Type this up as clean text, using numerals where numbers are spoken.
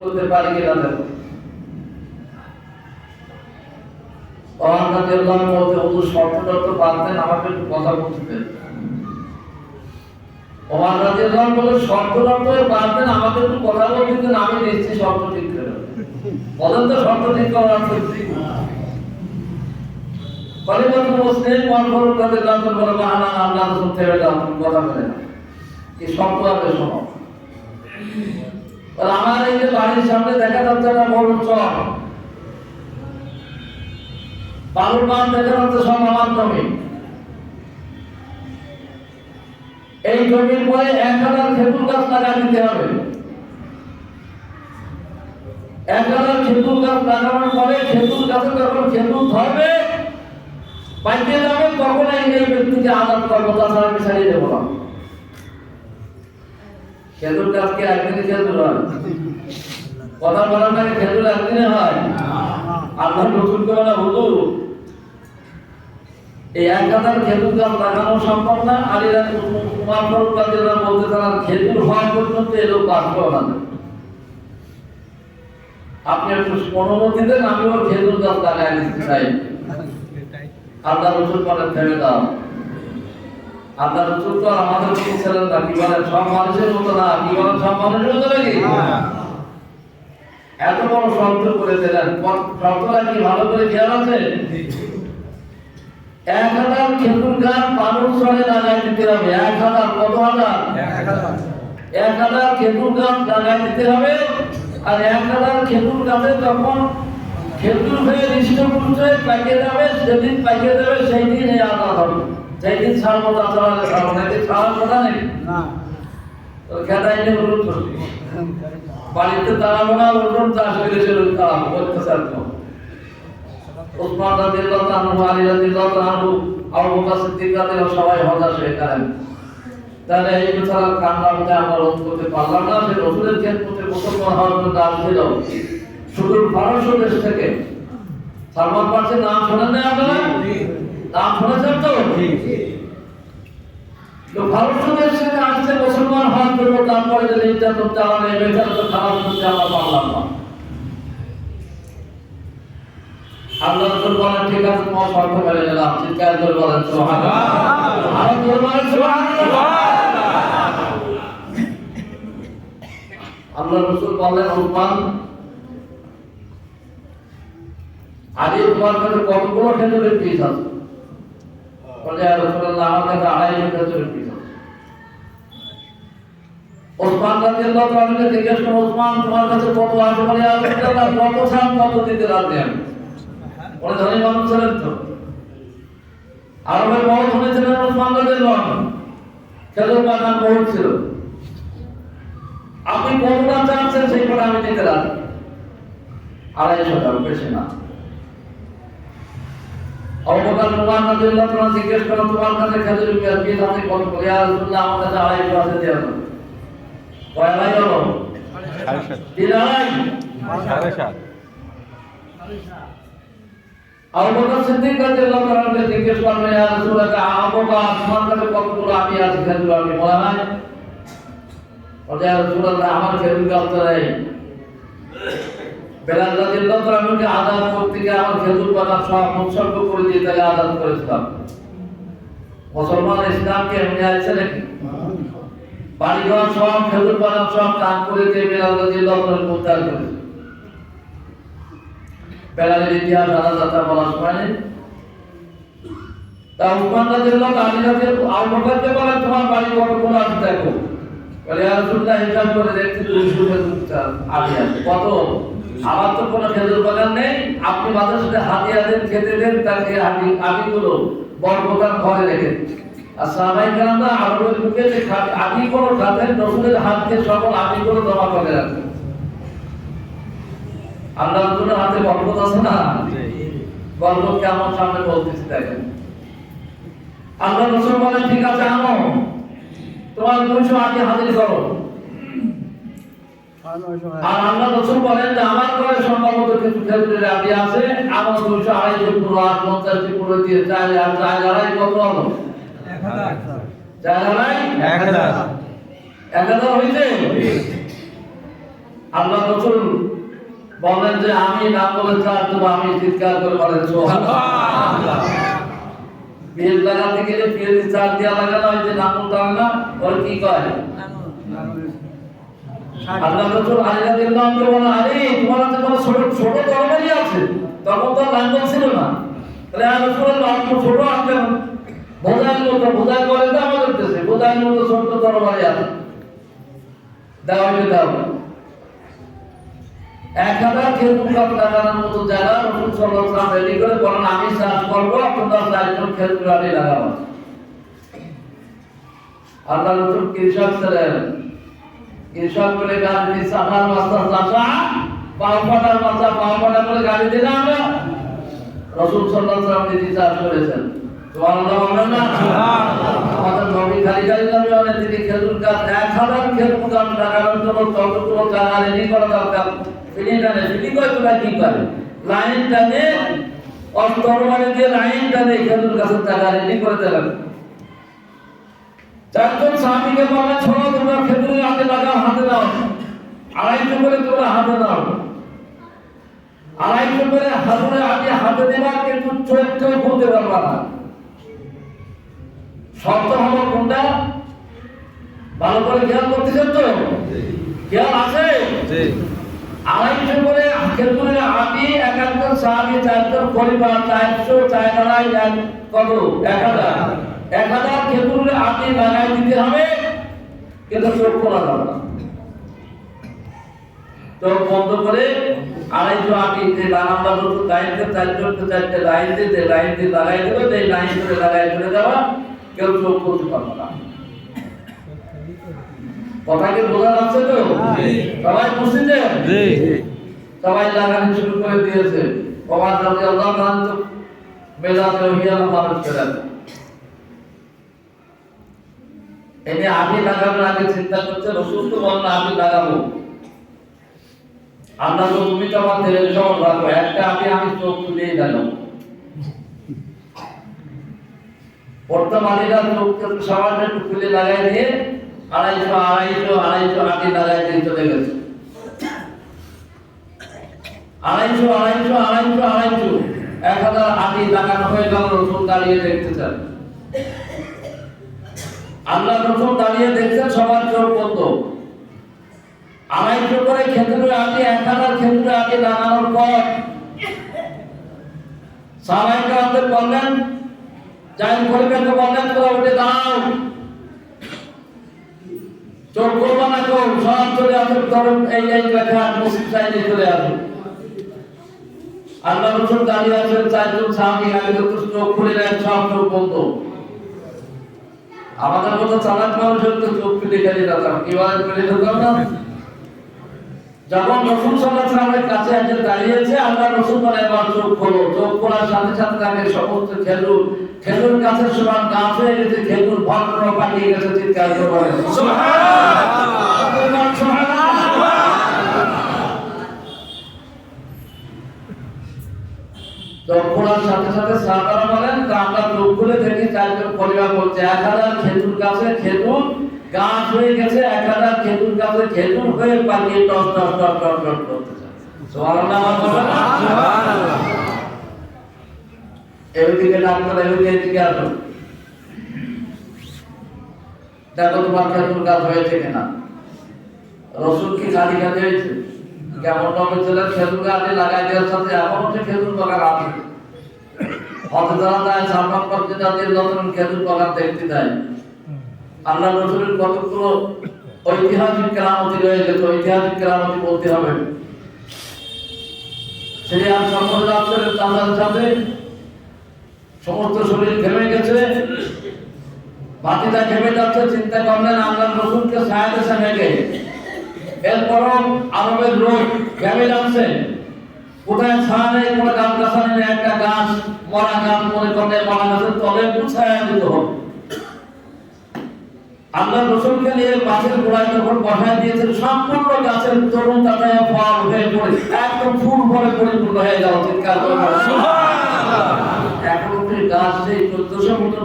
করতে পারি কিনা দেখো। ওমর রাদিয়াল্লাহু আনহু বলতে হুজুর শর্ত পারতেন আমাকে একটু কথা বলতে দেন। ওমর রাদিয়াল্লাহু আনহু বলে শর্ত পারতেন আমাকে একটু কথা বলতে দেন, আমি দিচ্ছি শর্ত ঠিক করে। বলেন তো শর্ত ঠিক করার সত্যি পরিবর্তন মুসলিম ওমর রাদিয়াল্লাহু আনহু বলে বাহানা আল্লাহ রাসূল থেকে দাও কথা বলে না কি শর্ত আছে শোনো। আর আমার এই যে বাড়ির সামনে দেখা যাচ্ছে না বড় চর বালুর মাঠ দেখা যাচ্ছে সব আমার জমি। এই জমির পরে 1000 খেজুর গাছ লাগা দিতে হবে। 1000 খেজুর গাছ লাগানোর পরে খেজুর গাছে যখন খেজুর ধরবে পাইতে যাবে তখন এই ব্যক্তিকে আজাদ করবো, তাছাড়া আমি ছাড়িয়ে দেবো না। খেজুর গাছকে একদিনে খেজুর হয় কথা বলার নাকি খেজুর একদিনে হয়? আল্লাহ রসুল করে না হুজুর এই 1000 খেজুর গাছ লাগানো সম্ভব না। আলী উমর ফারুক রাদিয়াল্লাহু আনহু বলতে তারা খেজুর হওয়া পর্যন্ত এলো পাস করা না। আপনি একটু অনুমতি দেন আমি ওর খেজুর গাছ লাগাই দিতে চাই। আল্লাহ রসুল বলেন থেমে দাও। আল্লাহ রসুল তো আমাদের মতো ছিলেন না, কি বলেন সব মানুষের মতো না, কি বলেন সব মানুষের মতো নাকি? এত বড় শব্দ করে দিলেন, শব্দটা কি ভালো করে খেয়াল আছে? 1000 খেজুর গাছ মানুষ চলে লাগাই দিতে হবে। 1000 কত হাজার? 1000 খেজুর গাছ লাগাই দিতে হবে। আর 1000 খেজুর গাছে যখন খেজুর হয়ে হৃষ্টপুষ্ট পাইকে যাবে, যেদিন পাইকে যাবে সেই দিন এই আজাদ হবে। সেই দিন ছাড়বো তাছাড়া ছাড়বো না, ছাড়ার কথা নেই না। খেদাই নিয়ে উল্লুট করবে বাড়িতে দাঁড়াবো না, উল্লুট চাষ করে সে দাঁড়াবো করতে চাইতো। ওসমান রাদিয়াল্লাহু আনহু, আলী রাদিয়াল্লাহু আনহু, আবু বকর সিদ্দিক রাদিয়াল্লাহু সবাই হতাশ হয়ে গেলেন। তাহলে এই বেচারার কান্নাতে আমরা রোধ করতে পারলাম না। সে রসুলের খেদমতে মুসলমান হওয়ার জন্য আসছিল সুদূর পারস্য দেশ থেকে। সালমান ফার্সির নাম শোনেন না আপনারা? নাম শুনেছেন তো? তো পারস্য দেশ থেকে আসছে মুসলমান হওয়ার জন্য, তারপরে যে নির্যাতন চালানো এই বেচারা তো খারাপ করতে আমরা পারলাম না। আল্লাহ রাসূল বলেন ঠিক আছে তোমার শর্ত মেনে নিলাম। চিৎকার করে বলেন সুবহানাল্লাহ। আর জোরে বলেন সুবহানাল্লাহ। আল্লাহ রাসূল বললেন উসমান আলী তোমার কাছে কতগুলো খেজুরের বীজ আছে? বলে ইয়া রাসূলুল্লাহ আমার কাছে 250 খেজুরের বীজ আছে। ওসমান রাদিয়াল্লাহু আনহু জিজ্ঞেস করলেন ওসমান তোমার কাছে কত আছে? বলে ইয়া রাসূলুল্লাহ কত চান কত দিতে রাজি আমি। বলে ধনী মানুষ ছিলেন তো, আরবের বড় ধনী ছিলেন ওসমান রাদিয়াল্লাহু আনহু, খেজুর বাগান বহুত ছিল। আপনি কতটা চাচ্ছেন সেই কথা আমি দিতে রাজি। 250 বেশি না। আবু বকর রাদিয়াল্লাহু আনহু জিজ্ঞেস করলেন তোমার কাছে খেজুরের বীজ আছে কত? বলে ইয়া রাসূলুল্লাহ আমার কাছে 250 আছে দেয়া দাও। কয় আড়াই হলো? 7.5 আবু বকর সিদ্দিক রাদিয়াল্লাহু আনহু জিজ্ঞেস করলেন ইয়া রাসূলুল্লাহ আবু বকর তোমার কাছে কতগুলো আমি আছে খেজুর? আমি বলা নাই। বলে ইয়া রাসূলুল্লাহ আমার খেজুর গাছ তো নেই। বেলাল রাদিয়াল্লাহু আনহুকে আযাদ করতে গিয়ে আমার খেজুর বাগান সব উৎসর্গ করে দিয়ে তাকে আযাদ করেছিলাম। মুসলমান ইসলামকে এমনি আছে নাকি? বাড়িঘর সব খেজুর বাগান সব দান করে দিয়ে বেলাল রাদিয়াল্লাহু আনহু উদ্ধার করেছে। বেলালের ইতিহাস আলাদা বলার সময় নেই। তা উসমান রাদিয়াল্লাহু আনহু আবু বকরকে বলেন তোমার বাড়ি কতগুলো আছে দেখো। বলে ইয়া রাসূলুল্লাহ হিসাব করে দেখতে 200 খেজুর আদি আছে। কত? আমার তো কোনো খেজুর বাগান নেই, আপনি মাঝে সাথে হাতিয়া দেন খেতে দেন, তাকে আদিগুলো বরকতার ঘরে রেখে। আর সাহাবায়ে কেরামরা আরবের বুকে যে আদিগুলো খাতেন রসুলের হাত দিয়ে সকল আদিগুলো জমা করে রাখেন। আল্লাহ রাসূলের হাতে বরকত আছে না? বরকত কেমন সামনে বলতেছি দেখেন। আল্লাহ রাসূল বলেন ঠিক আছে আনো তোমার 200 আদি হাজির করো। আর আল্লাহ রাসূল বলেন যে আমার ঘরে সম্ভবত কিছু খেজুরের আদি আছে, আমার 200 250 পুরো আর 50 পুরো দিয়ে 4 আর 4 আড়াই কত হলো? 1000 4 আড়াই 1000 হইছে। আল্লাহ রাসূল বলেন যে আমি না বলে চার তো আমি চিৎকার করে বলেন সুবহানাল্লাহ। বিয়ের লাগাতে গেলে বিয়ের চার দিয়া লাগানো হয় যে নামুন দাও না ওর কি কয় আল্লাহ রাসূল আলাইহিস বলেন আরে তোমার হাতে কোনো ছোট ছোট তরবারি আছে, তখন তো লাঙ্গল ছিল না, তাহলে আর রাসূলুল্লাহ ছোট আছে বোঝাই করে তো আমাদের দেশে বোঝাই মতো ছোট তরবারি আছে, দাও দাও 1000 খেজুর গাছ লাগানোর মতো জায়গা রাসূল সাল্লাল্লাহু আলাইহি ওয়াসাল্লাম রেডি করে বলেন আমি চাষ করব, আপনারা চারজন খেজুর গাছ লাগাবো। আল্লাহ রাসূল কৃষক ছিলেন, কৃষক বলে গাড়ি দিয়ে সাফার রাস্তা চাষা পাওয়াটার মাথা পাওয়াটা করে গাড়ি দিলাম আমরা রাসূল সাল্লাল্লাহু আলাইহি ওয়াসাল্লাম নিজে চাষ করেছেন। সুবহানাল্লাহ বলেন না আমাদের নবী খালি নবী অনেক তিনি খেজুর গাছ 1000 খেজুর গাছ লাগানোর জন্য ততটুকু জায়গা রেডি করা দরকার। ফিলিং করে তোরা কি করে লাইন টানে তরবারি দিয়ে লাইন টানে খেজুর গাছের জায়গা রেডি করে দিলেন। চারজন সাহাবীকে বলে ছোড়ো তোমরা খেজুরের আগে লাগাও, হাতে দাও, 250 করে তোমরা হাতে দাও, 250 করে হাতে আগে হাতে দেবা, কিন্তু চোখ খুলতে পারবা না। শব্দ হলো কোনটা ভালো করে খেয়াল করতেছেন তো? খেয়াল আছে? 250 করে খেজুরের আগে এক একজন সাহাবী চারজন পরিবার 400 4 কত 1000 খেজুরের আগে লাগাই দিতে হবে, কিন্তু চোখ খোলা যাবে না। চোখ বন্ধ করে 250 আগে যে আমরা যত লাইনকে 4 লাইন দিয়ে লাগাই দেবো, যে লাইন করে লাগাই চলে যাওয়া, কেউ চোখ খুলতে পারবে না। কথা কি বোঝা যাচ্ছে তো? সবাই বুঝছেন? সবাই লাগানো শুরু করে দিয়েছে। ওমর রাদিয়াল্লাহু আনহু মেলাতে হিয়াল মানুষ করেন। এনে আমি লাগানোর আগে চিন্তা করছে রাসূল তো বললেন আমি লাগাবো, আল্লাহ তো তুমি তো আমার তেলের সব রাখো, একটা আমি চোখ তুলেই লাগাবো। বর্তমানেরা চোখকে সামান্য একটু খুলে লাগাই দিয়ে 250 আগে লাগাই দিয়ে চলে গেছে। 250 1000 আগে লাগানো হয়ে গেল। রাসূল দাঁড়িয়ে দেখতেছেন, আল্লাহ রাসূল দাঁড়িয়ে দেখছেন, সবার চোখ বন্ধ। 250 করে খেজুরের আগে 1000 খেজুরের আগে লাগানোর পর সাহাবায়ে কেরামদের বললেন, যাই পরিবেশকে বললেন তোরা উঠে দাও, চোখ করবো না কেউ, সব চলে আসুন, ধরুন এই লেখা মসজিদ সাইডে চলে আসুন। আল্লাহ রাসূল দাঁড়িয়ে আছেন, চারজন সাহাবী আগে চোখ খুলে নেন, সব চোখ বন্ধ। আমাদের মতো চালাক মানুষের তো চোখ খুলে গেলে দরকার, কিভাবে খুলে দরকার না। যখন রাসূল সাল্লাল্লাহু আলাইহি ওয়াসাল্লামের কাছে এসে দাঁড়িয়েছে, আল্লাহ রাসূল বলেন এবার চোখ খোলো। চোখ খোলার সাথে সাথে তাকে সমস্ত খেজুর গাছের সমান গাছ হয়ে গেছে, খেজুর ভগ্ন পাঠিয়ে গেছে। চিৎকার করে বলেন সুবহানাল্লাহ সুবহানাল্লাহ। চোখ খোলার সাথে সাথে সাহাবারা বলেন আমরা চোখ খুলে দেখি চারজন পরিবার বলছে 1000 খেজুর গাছে খেজুর গাছ হয়ে গেছে, 1000 খেজুর গাছে খেজুর হয়ে পাকিয়ে toss toss toss toss toss করতেছে। সুবহানাল্লাহ সুবহানাল্লাহ। এদিকে ডাক্তার এদিকে আসো, দেখো তোমার খেজুর গাছ হয়েছে কিনা। রাসূল কি খালি গাছ হয়েছে? কেমন ভাবে ছিল খেজুর গাছে লাগাই দেওয়ার সাথে এখন হচ্ছে খেজুর বাগান আছে। হতে যারা যায় সালমান করতে যাদের যখন খেজুর বাগান দেখতে যায়, আল্লাহ রাসূলের কতগুলো ঐতিহাসিক কেরামতি রয়ে গেছে, ঐতিহাসিক কেরামতি বলতে হবে। সিরিয়ান সম্প্রদায়ের তাদের সাথে সমস্ত শরীর ঘেমে গেছে, বাতিটা ঘেমে যাচ্ছে, চিন্তা করলেন আল্লাহ রাসূলকে ছায়া দেশে রেখে, এরপরও আরবের লোক ঘেমে যাচ্ছে, কোথায় ছায়া নেই, কোনো গাছ গাছালি নেই, একটা গাছ মরা গাছ মনে করলে মরা গাছের তলে ছায়া দিতে হবে। আল্লাহ রাসূলকে নিয়ে গাছের গোড়ায় যখন বসায় দিয়েছেন, সম্পূর্ণ গাছের তরুণ তাতায় ফল হয়ে পড়ে একদম ফুল ভরে পরিপূর্ণ হয়ে গেল। চিৎকার করে সুবহানাল্লাহ। এখন গাছ সেই 1400